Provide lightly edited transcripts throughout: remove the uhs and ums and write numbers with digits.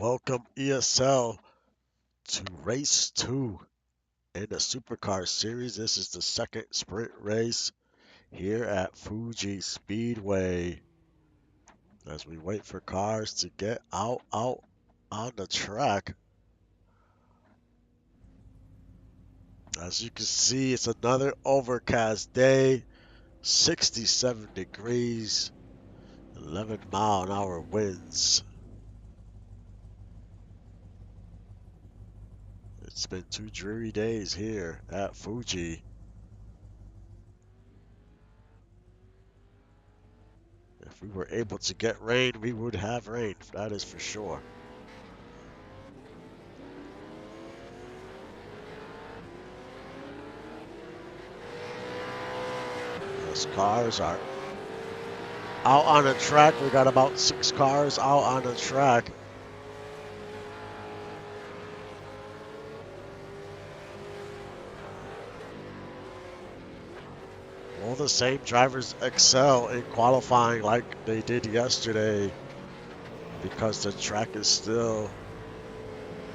Welcome ESL to race 2 in the Supercars series. This is the second sprint race here at Fuji Speedway as we wait for cars to get out on the track. As you can see, it's another overcast day, 67 degrees, 11-mile-an-hour winds. It's been 2 dreary days here at Fuji. If we were able to get rain, we would have rain. That is for sure. As cars are out on the track, we got about 6 cars out on the track. Will the same drivers excel in qualifying like they did yesterday? Because the track is still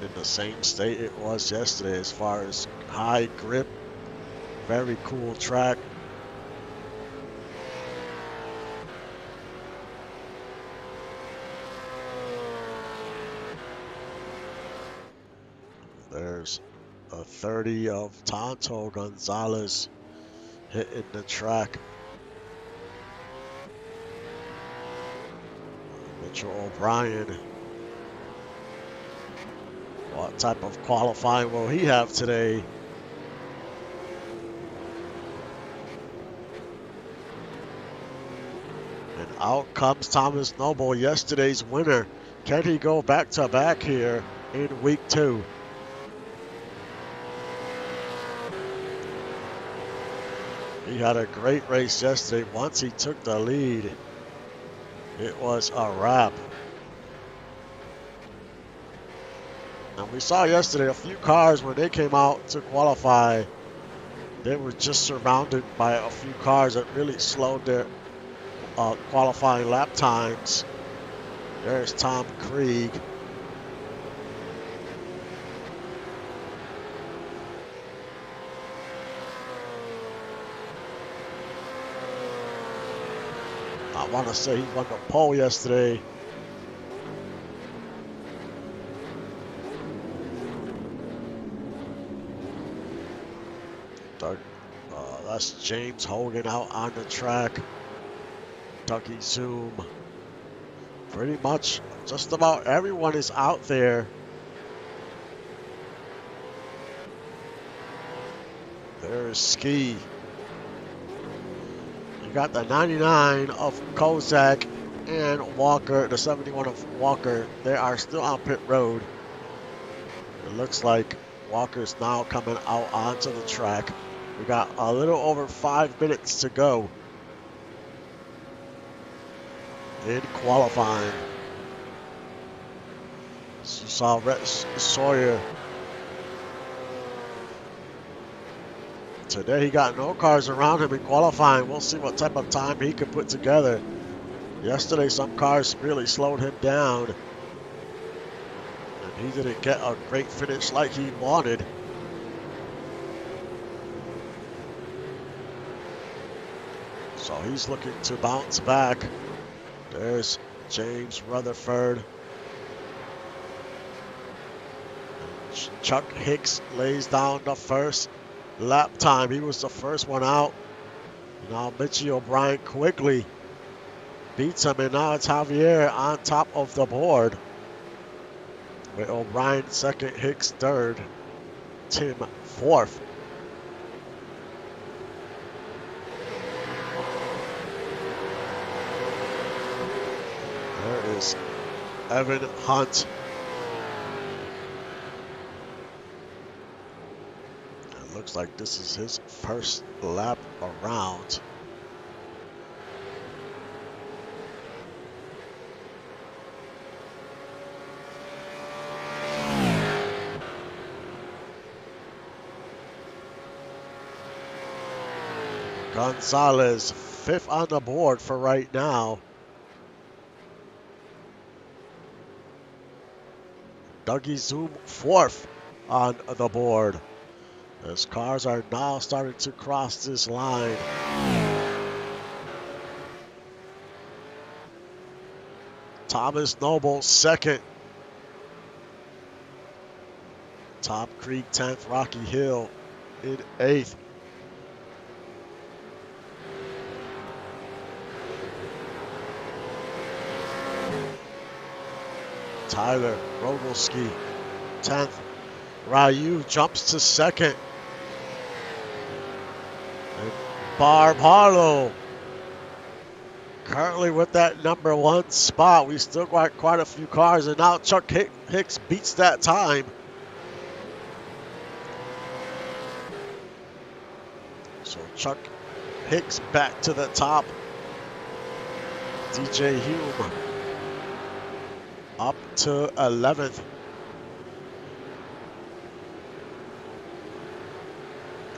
in the same state it was yesterday as far as high grip, very cool track. There's a 30 of Tonto Gonzalez hitting the track. Mitchell O'Brien. What type of qualifying will he have today? And out comes Thomas Noble, yesterday's winner. Can he go back-to-back here in week 2? He had a great race yesterday. Once he took the lead, it was a wrap. And we saw yesterday a few cars when they came out to qualify, they were just surrounded by a few cars that really slowed their qualifying lap times. There's Tom Krieg. I want to say he won the pole yesterday. That's James Hogan out on the track. Dougie Zoom. Pretty much just about everyone is out there. There's Ski. You got the 99 of Kozak and Walker, the 71 of Walker. They are still on pit road. It looks like Walker's now coming out onto the track. We got a little over 5 minutes to go in qualifying. So you saw Rhett Sawyer. Today he got no cars around him in qualifying. We'll see what type of time he can put together. Yesterday some cars really slowed him down. And he didn't get a great finish like he wanted. So he's looking to bounce back. There's James Rutherford. Chuck Hicks lays down the first lap time. He was the first one out. Now Mitchie O'Brien quickly beats him, and now it's Javier on top of the board. With O'Brien second, Hicks third, Tim fourth. There is Evan Hunt. It looks like this is his first lap around. Gonzalez, fifth on the board for right now. Dougie Zoom fourth on the board. As cars are now starting to cross this line. Thomas Noble second. Top Creek 10th. Rocky Hill in 8th. Tyler Rogalski 10th. Ryu jumps to 2nd. And Barb Harlow currently with that number 1 spot. We still got quite a few cars, and now Chuck Hicks beats that time. So Chuck Hicks back to the top. DJ Hume up to 11th.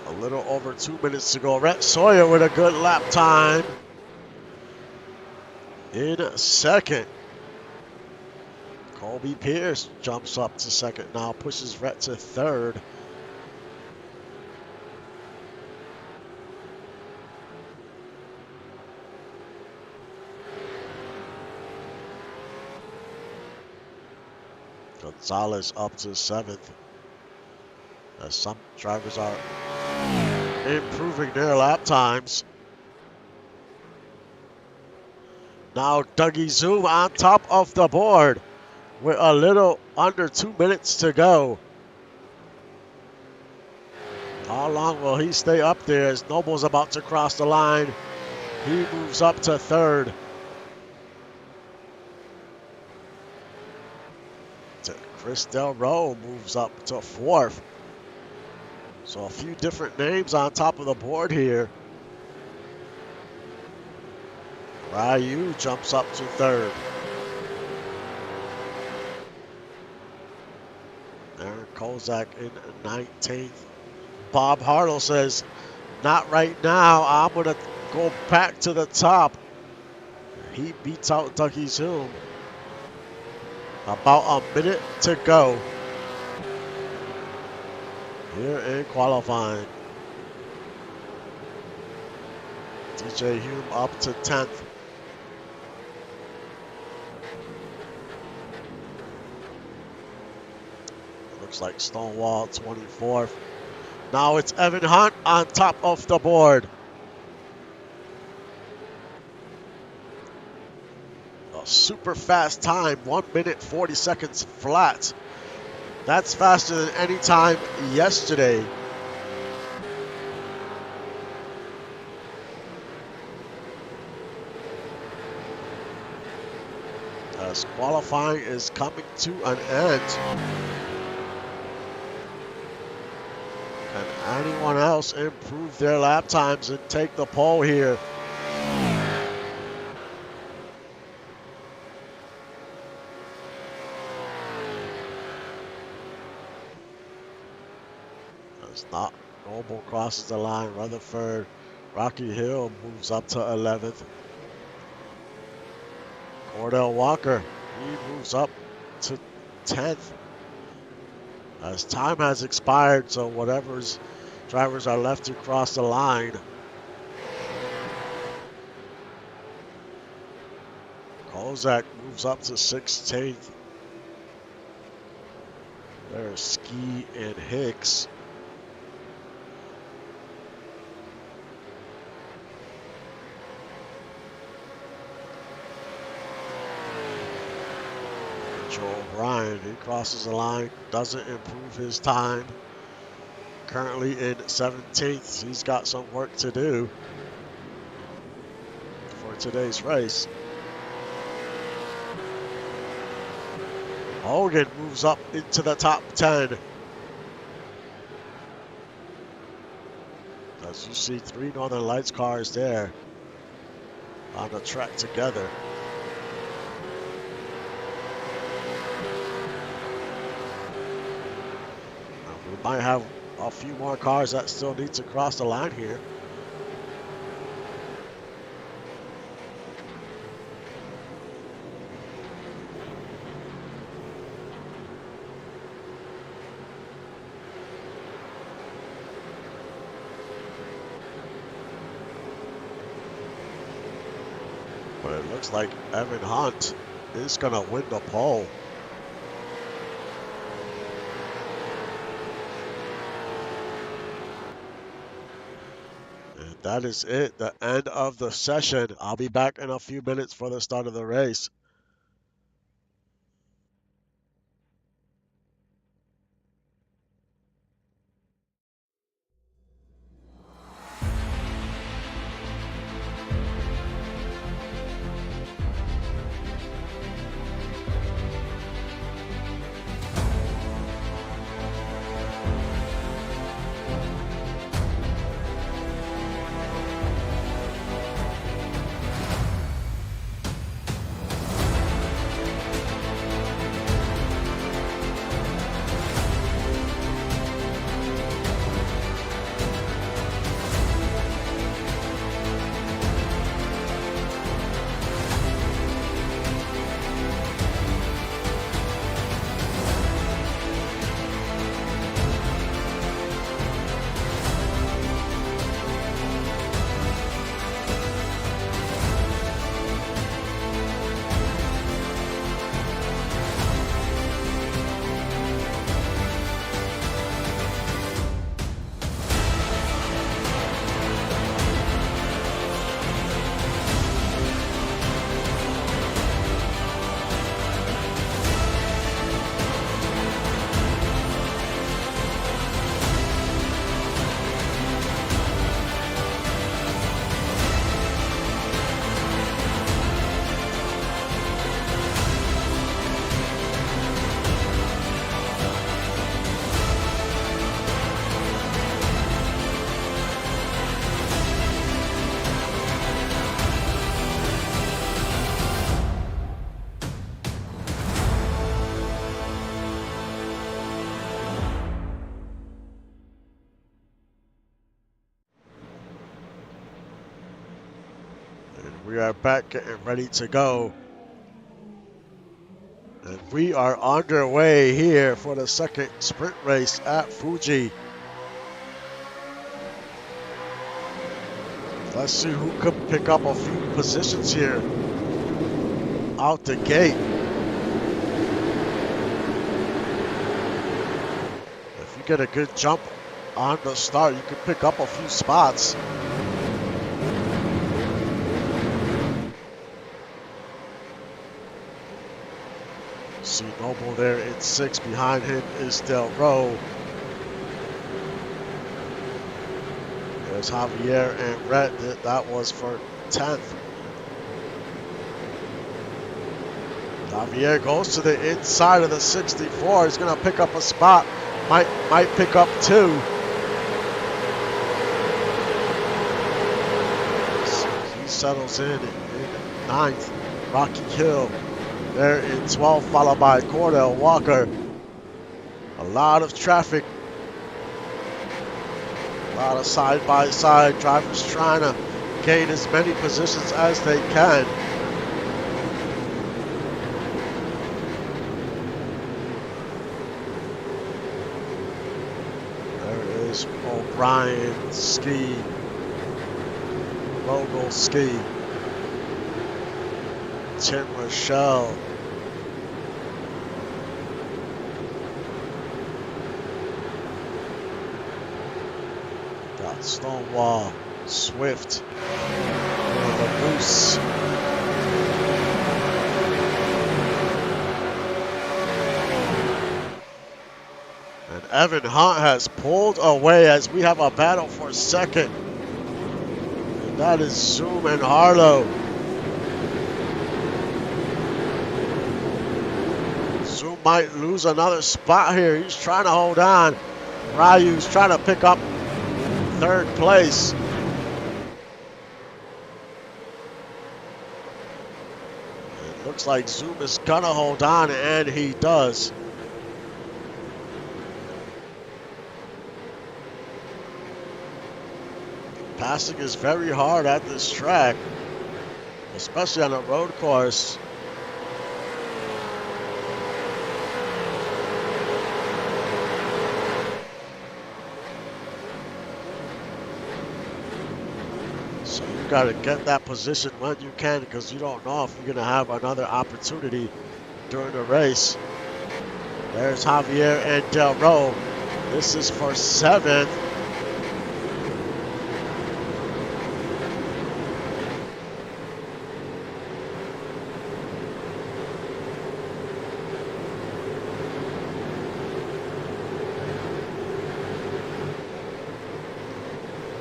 A little over 2 minutes to go. Rhett Sawyer with a good lap time in 2nd. Colby Pierce jumps up to 2nd now, pushes Rhett to 3rd. Gonzalez up to 7th. As some drivers are improving their lap times. Now Dougie Zoom on top of the board with a little under 2 minutes to go. How long will he stay up there as Noble's about to cross the line? He moves up to 3rd. Chris Del Roe moves up to 4th. So a few different names on top of the board here. Ryu jumps up to 3rd. Aaron Kozak in 19th. Bob Harlow says, not right now. I'm going to go back to the top. He beats out Dougie Zoom. About a minute to go here in qualifying. DJ Hume up to 10th. Looks like Stonewall 24th. Now it's Evan Hunt on top of the board. A super fast time, 1 minute 40 seconds flat. That's faster than any time yesterday. As qualifying is coming to an end. Can anyone else improve their lap times and take the pole here? As not Noble crosses the line, Rutherford, Rocky Hill moves up to 11th. Cordell Walker, he moves up to 10th. As time has expired, so whatever's drivers are left to cross the line. Kozak moves up to 16th. There's Ski and Hicks. Joe O'Brien, he crosses the line, doesn't improve his time. Currently in 17th, he's got some work to do for today's race. Hogan moves up into the top 10. As you see, 3 Northern Lights cars there on the track together. We might have a few more cars that still need to cross the line here. It looks like Evan Hunt is going to win the pole. And that is it, the end of the session. I'll be back in a few minutes for the start of the race. We are back getting ready to go. And we are underway here for the second sprint race at Fuji. Let's see who could pick up a few positions here out the gate. If you get a good jump on the start, you could pick up a few spots. See Noble there in 6th. Behind him is Del Rowe. There's Javier and Rhett. That was for 10th. Javier goes to the inside of the 64. He's going to pick up a spot. Might pick up 2. He settles in 9th. Rocky Hill there in 12th, followed by Cordell Walker. A lot of traffic. A lot of side-by-side drivers trying to gain as many positions as they can. There is O'Brien, Ski, Vogel, Ski, Tim Rochelle. Got Stonewall, Swift, Moose. And Evan Hunt has pulled away as we have a battle for second. And that is Zoom and Harlow. Zoom might lose another spot here. He's trying to hold on. Ryu's trying to pick up 3rd place. It looks like Zoom is gonna hold on, and he does. Passing is very hard at this track, especially on a road course. So you got to get that position when you can, because you don't know if you're going to have another opportunity during the race. There's Javier and Del Ro. This is for 7th.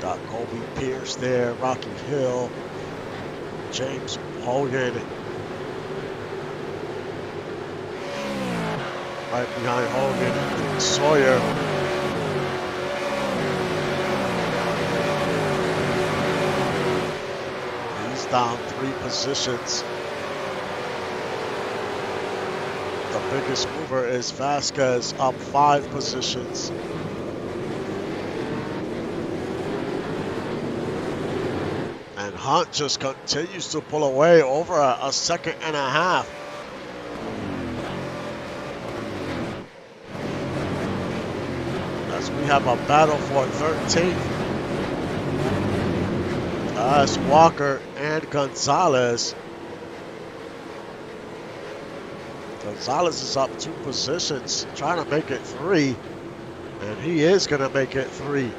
Got Colby Pierce there, Rocky Hill, James Hogan. Right behind Hogan, Sawyer. He's down 3 positions. The biggest mover is Vasquez, up 5 positions. And Hunt just continues to pull away over a second and a half. As we have a battle for 13th. As Walker and Gonzalez. Gonzalez is up 2 positions, trying to make it 3. And he is going to make it 3.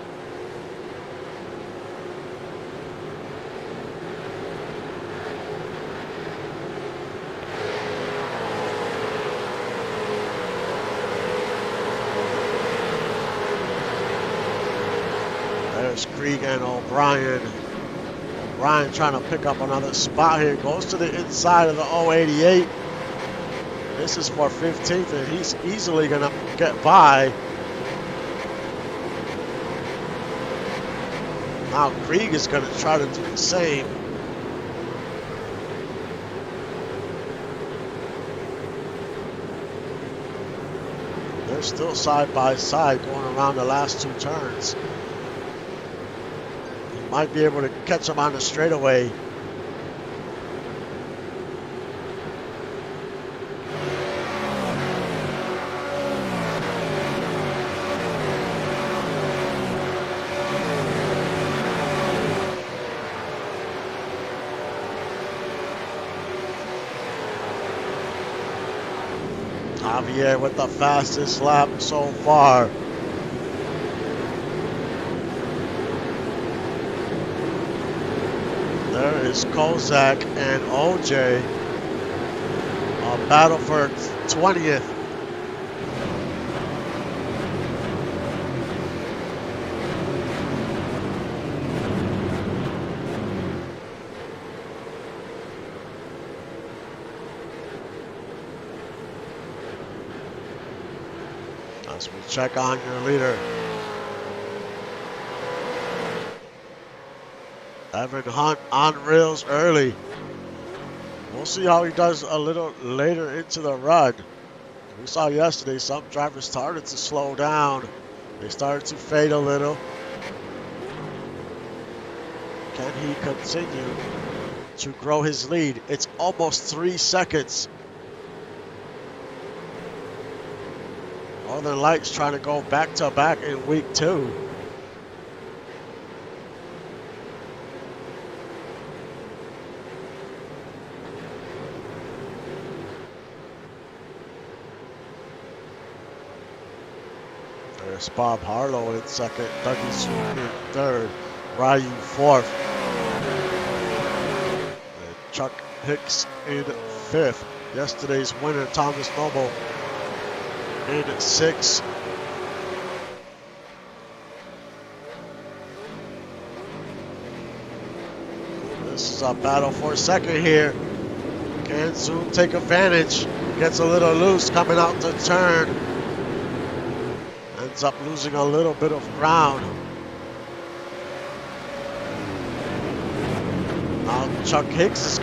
There's Krieg and O'Brien. O'Brien trying to pick up another spot here. Goes to the inside of the 088. This is for 15th, and he's easily going to get by. Now Krieg is going to try to do the same. They're still side by side going around the last 2 turns. Might be able to catch him on the straightaway. Javier with the fastest lap so far. There is Kozak and OJ. A battle for 20th. As we check on your leader. Evan Hunt on rails early. We'll see how he does a little later into the run. We saw yesterday some drivers started to slow down. They started to fade a little. Can he continue to grow his lead? It's almost 3 seconds. Northern Lights trying to go back to back in week 2. There's Bob Harlow in second, Dougie Swoop in third, Ryu fourth, and Chuck Hicks in fifth. Yesterday's winner, Thomas Noble, in sixth. This is a battle for second here. Can Zoom take advantage? Gets a little loose coming out the turn. Ends up losing a little bit of ground. Now Chuck Hicks is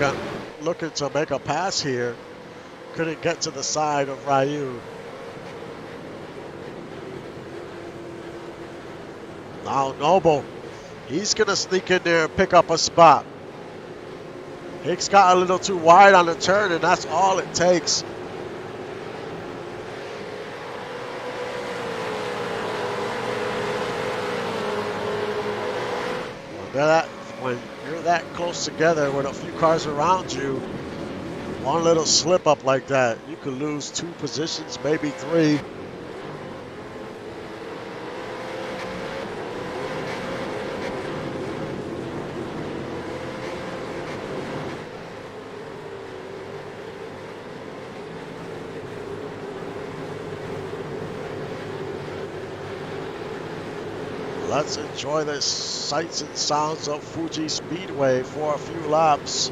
looking to make a pass here. Couldn't get to the side of Ryu. Now Noble, he's going to sneak in there and pick up a spot. Hicks got a little too wide on the turn, and that's all it takes. when you're that close together with a few cars around you, one little slip up like that, you could lose 2 positions, maybe 3. Let's enjoy the sights and sounds of Fuji Speedway for a few laps.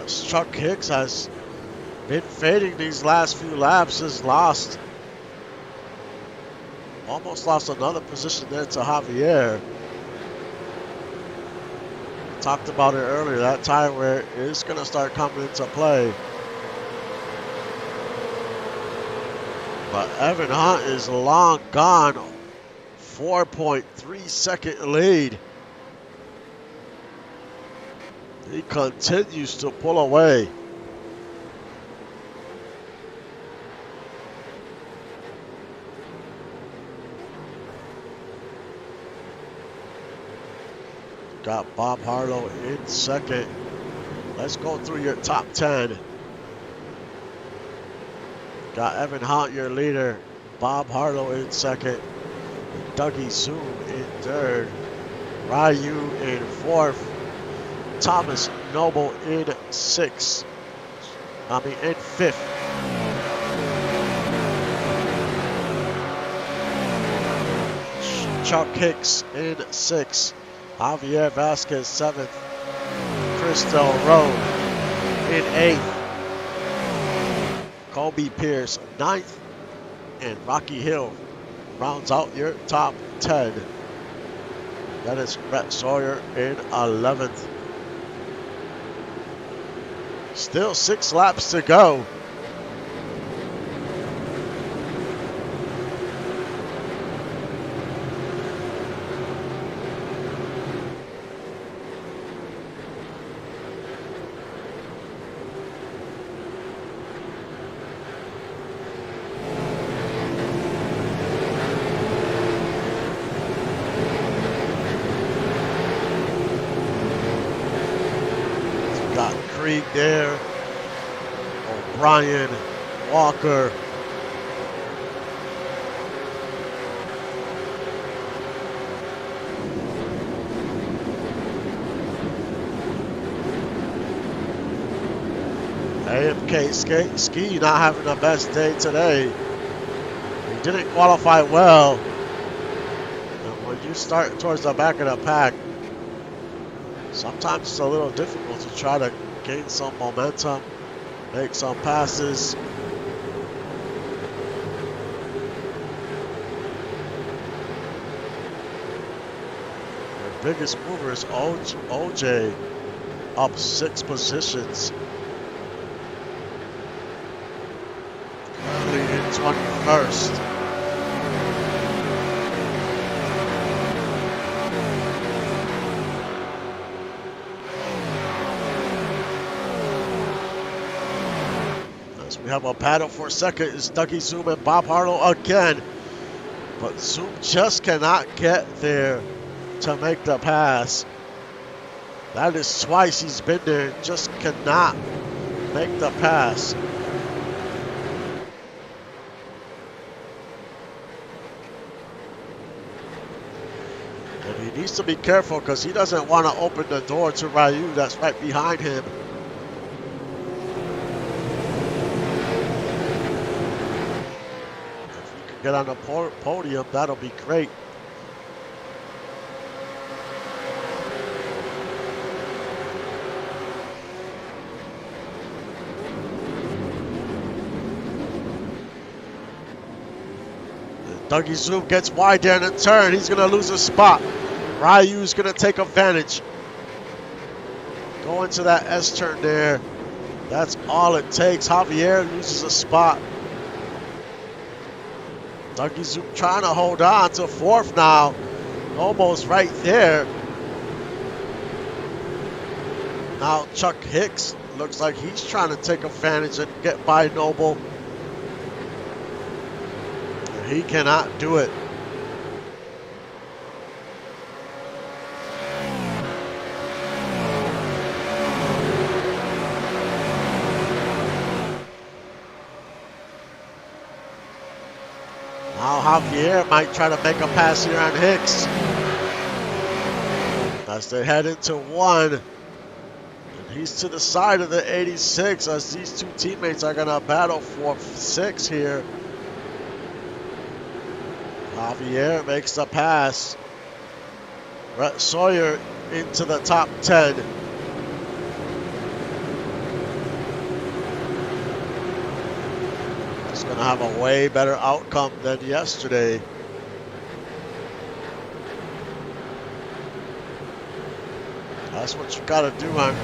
Chuck Hicks has been fading these last few laps, has almost lost another position there to Javier. Talked about it earlier, that tire wear is going to start coming into play. But Evan Hunt is long gone, 4.3 second lead. He continues to pull away. Got Bob Harlow in second. Let's go through your top 10. Got Evan Hunt, your leader. Bob Harlow in second. Dougie Zoom in third. Ryu in fourth. Thomas Noble in fifth. Chuck Hicks in sixth. Javier Vasquez seventh. Chris Del Rowe in eighth. Colby Pierce ninth. And Rocky Hill rounds out your top 10. That is Brett Sawyer in 11th. Still 6 laps to go. intrigue there. O'Brien, Walker. AMK Ski not having the best day today. He didn't qualify well. And when you start towards the back of the pack, sometimes it's a little difficult to try to gain some momentum, make some passes. Their biggest mover is OJ, up 6 positions. Currently in 21st. We have a battle for second. It's Dougie Zoom and Bob Harlow again. But Zoom just cannot get there to make the pass. That is twice he's been there. Just cannot make the pass. And he needs to be careful because he doesn't want to open the door to Ryu that's right behind him. Get on the podium, that'll be great. Dougie Zoom gets wide there in the turn. He's going to lose a spot. Ryu's going to take advantage. Go into that S turn there. That's all it takes. Javier loses a spot. Dougie Zoom trying to hold on to fourth now. Almost right there. Now Chuck Hicks looks like he's trying to take advantage and get by Noble. He cannot do it. Now Javier might try to make a pass here on Hicks. As they head into one. And he's to the side of the 86 as these two teammates are going to battle for 6 here. Javier makes the pass. Brett Sawyer into the top 10. He's going to have a way better outcome than yesterday. That's what you got to do on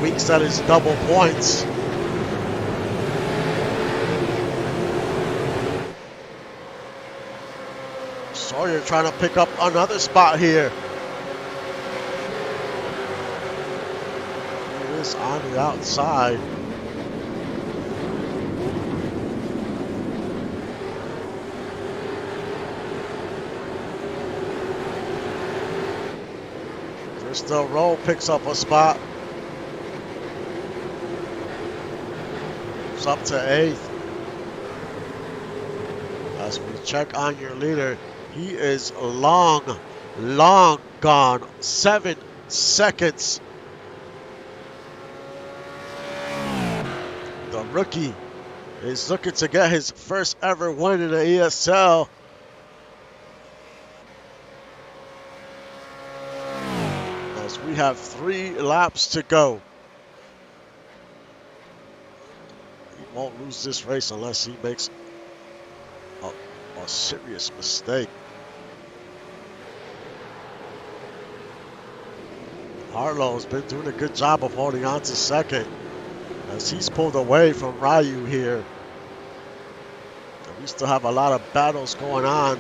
weeks that is double points. Sawyer trying to pick up another spot here. He is on the outside. Crystal Rowe picks up a spot. It's up to 8th. As we check on your leader, he is long gone. 7 seconds. The rookie is looking to get his first ever win in the ESL. As we have 3 laps to go. He won't lose this race unless he makes a serious mistake. Harlow's been doing a good job of holding on to second as he's pulled away from Ryu here. And we still have a lot of battles going on.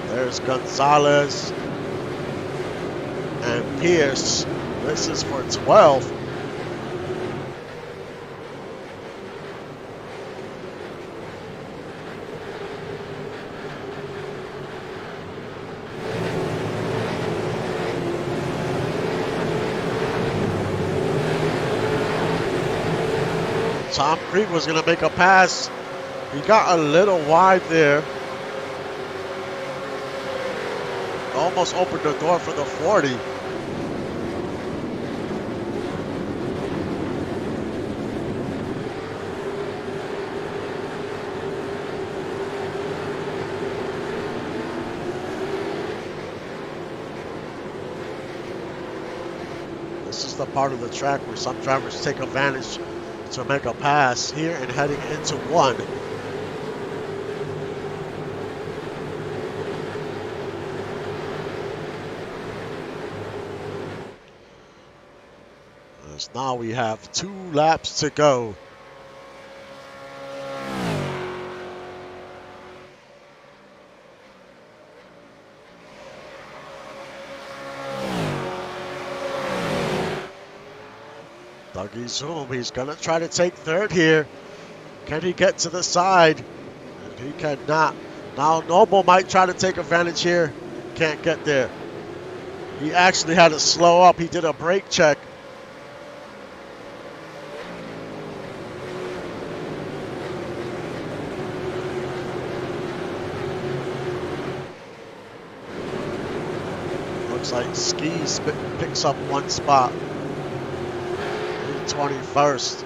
There's Gonzalez and Pierce. This is for 12. Tom Creed was going to make a pass. He got a little wide there. Almost opened the door for the 40. This is the part of the track where some drivers take advantage to make a pass here and heading into one. As now we have 2 laps to go. Dougie Zoom, he's going to try to take third here. Can he get to the side? And he cannot. Now Noble might try to take advantage here. Can't get there. He actually had to slow up. He did a brake check. Looks like Skis picks up 1 spot. 21st.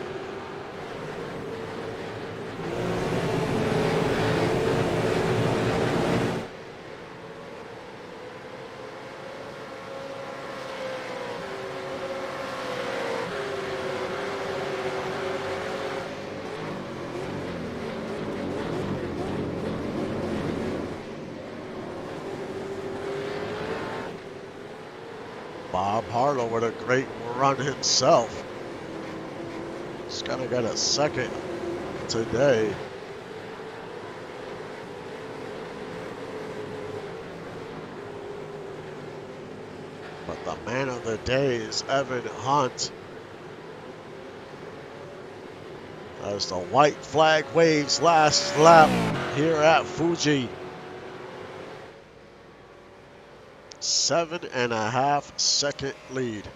Bob Harlow with a great run himself. He's gonna get a second today. But the man of the day is Evan Hunt. As the white flag waves last lap here at Fuji. 7.5 second lead.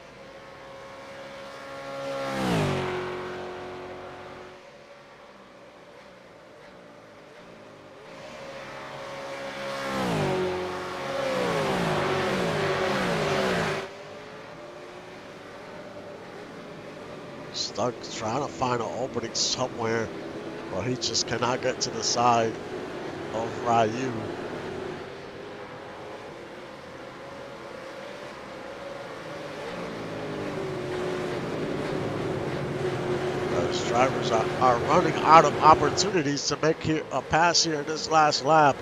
Stuck trying to find an opening somewhere, but he just cannot get to the side of Ryu. Those drivers are running out of opportunities to make a pass here in this last lap.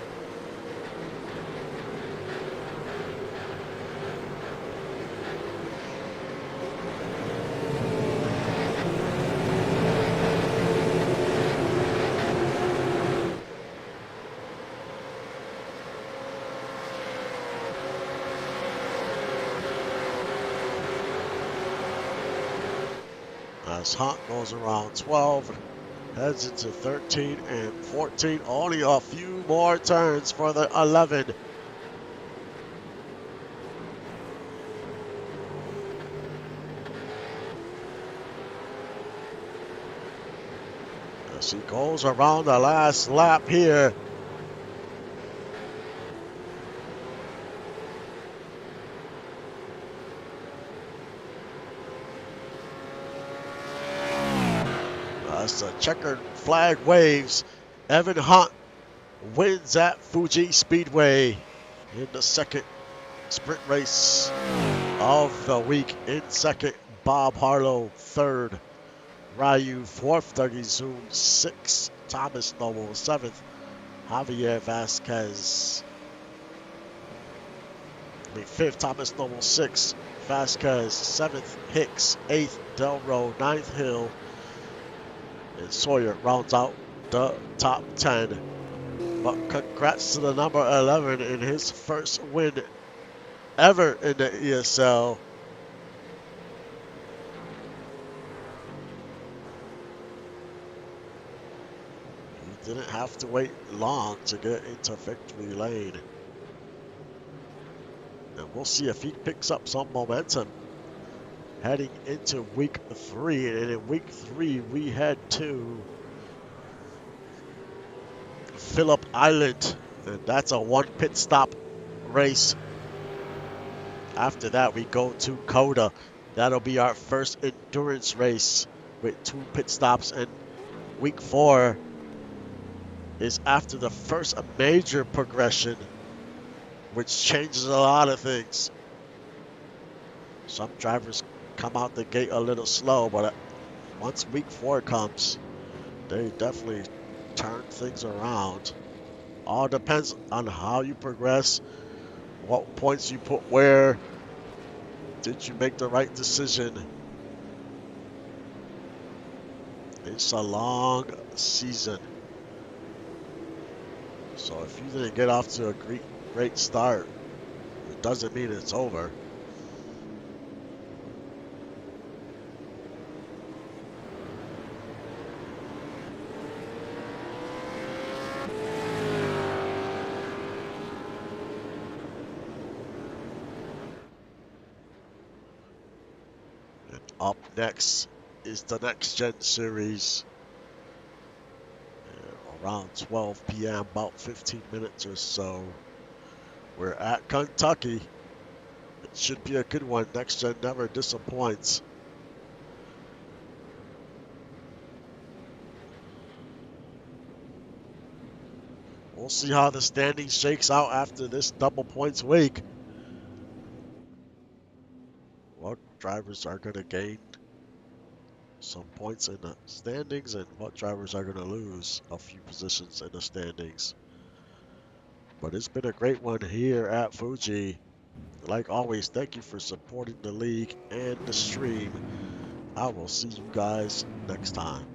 As Hunt goes around 12, heads into 13 and 14. Only a few more turns for the 11. As he goes around the last lap here. As the checkered flag waves, Evan Hunt wins at Fuji Speedway in the second sprint race of the week. In second, Bob Harlow. Third, Ryu. Fourth, Dougie Zoom. Sixth, Thomas Noble. Seventh, Javier Vasquez. Fifth, Thomas Noble. Sixth, Vasquez. Seventh, Hicks. Eighth, Delro. Ninth, Hill. And Sawyer rounds out the top 10. But congrats to the number 11 in his first win ever in the ESL. He didn't have to wait long to get into victory lane. And we'll see if he picks up some momentum heading into week 3. And in week 3, we head to Phillip Island. And that's a 1 pit stop race. After that, we go to Coda. That'll be our first endurance race with 2 pit stops. And week 4 is after the first major progression, which changes a lot of things. Some drivers come out the gate a little slow, but once week 4 comes, they definitely turn things around. All depends on how you progress, what points you put where. Did you make the right decision? It's a long season. So if you didn't get off to a great start, it doesn't mean it's over. And up next is the Next Gen Series. Around 12 p.m., about 15 minutes or so. We're at Kentucky. It should be a good one. Next Gen never disappoints. We'll see how the standing shakes out after this double points week. What drivers are going to gain some points in the standings and what drivers are going to lose a few positions in the standings. But it's been a great one here at Fuji. Like always, thank you for supporting the league and the stream. I will see you guys next time.